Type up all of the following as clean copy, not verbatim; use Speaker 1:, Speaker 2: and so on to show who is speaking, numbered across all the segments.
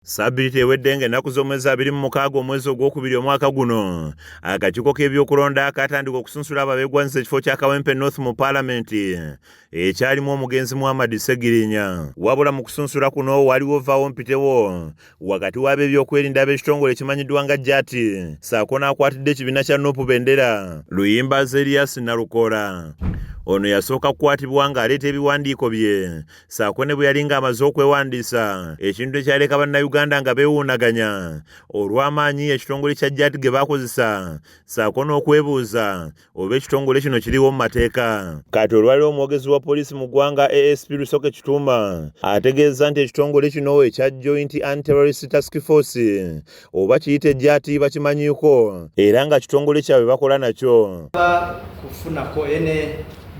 Speaker 1: Sabiti ewedde ng'ennaku z'omwezi 26 omwezi ogwokubiri omwaka guno akakiiko k'ebyokulonda katandika okusunsula ababeegwanyiza ekifo kya Kawempe North mu Paalamenti ekyalimu omugenzi Muhammad Ssegirinya. Wabula mu kusunsula kuno waliwo vaawo mpitewo wakati w'ab'ebyokwerinda b'ekitongole ekimanyiddwa nga JAT ssaako n'akwatidde ekibiina kya Nuupu Bendera Luyimbazi Elias Nalukora. Ono yasooka kukwatibwa ng'aleeta ebiwandiiko bye ssaako ne bwe yali ng'amaze okwewandiisa ekintu ekyaleka bannayuganda nga beewuunaganya olw'amaanyi ekitongole kya JAT ge baakozesa ssaako n'okwebuuza oba ekitongole kino kiriwo mu mateeka. Kati olwaliwo omwogezi wa poliisi mu ggwanga ASP Lusoke Kituma ategeeza nti ekitongole kino ekya Joint Anti-Terrorist Task Force oba kiyite JAT bakimanyiiko era nga kitongole kyabwe bakola nakyo.
Speaker 2: Kufunako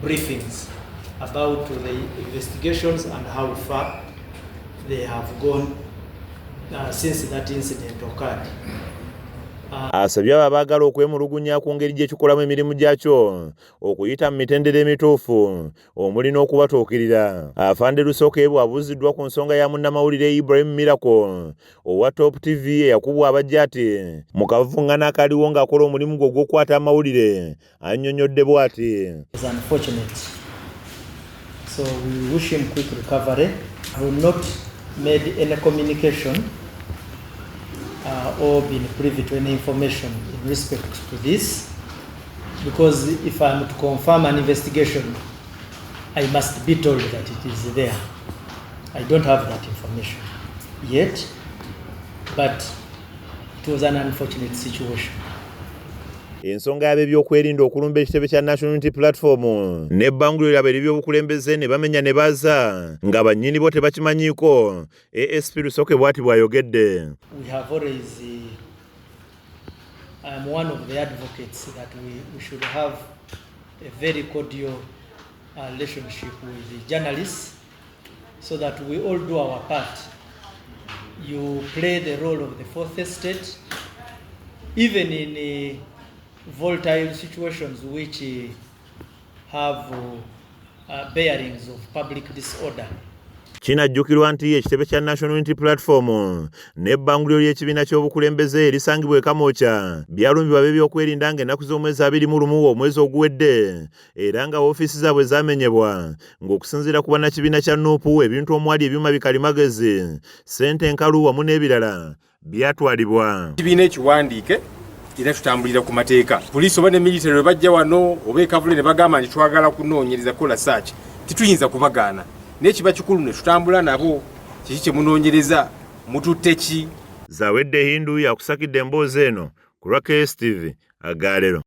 Speaker 2: briefings about the investigations and how far they have gone since that incident occurred.
Speaker 1: Asabye abo abaagala okwemulugunya ku ngeri gy'ekikolamu emirimu gyakyo okuyita mu mitendera emituufu omuli n'okubatuukirira. Afande Lusoke bw'abuuziddwa ku nsonga ya munnamawulire Ibrahim Miracle owa Top TV eyakubwa aba JAT mu kavuŋŋaana akaliwo ng'akola omulimu gwe ogw'okukwata amawulire annyonnyodde bw'ati.
Speaker 2: It's unfortunate. So we wish him quick recovery. I will not made any communication or been privy to any information in respect to this, because if I'm to confirm an investigation, I must be told that it is there. I don't have that information yet, but it was an unfortunate situation.
Speaker 1: Ensonga y'ab'ebyokwerinda okulumba ekitebe kya National Unity Platform n'ebbanguliro lyabwe ery'obukulembeze ne bamenya ne baza nga bannyini bo tebakimanyiiko. ASP Lusoke bw'ati bw'ayogedde.
Speaker 2: We have always I'm one of the advocates that we should have a very cordial relationship with the journalists so that we all do our part. You play the role of the fourth estate even in volatile situations which have bearings of public disorder.
Speaker 1: Kinajjukirwa nti ekitebe kya National Unity Platform n'ebbanguliro ly'ekibiina ky'obukulembeze erisangibwa e Kamwokya byalumbibwa b'ebyokwerinda ng'ennaku z'omwezi 21 omwezi oguwedde era nga woofiisi zaabwe zaamenyebwa ng'okusinziira ku bannakibiina kya Nuupu ebintu omwali ebyuma bikalimagezi ssente enkalu wamu n'ebirala byatwalibwa.
Speaker 3: Kibiina ekiwandiike era tutambulira ku mateeka. Poliisi oba ne military bwe bajja wano oba ekavule ne bagamba nti twagala kunoonyereza kola search tituyinza kubagaana. N'ekiba kikulu ne tutambula nabo kiki kye munoonyereza mututte ki.
Speaker 1: Zawedde Hindu yakusakidde emboozi eno ku lwa KSTV Agalero.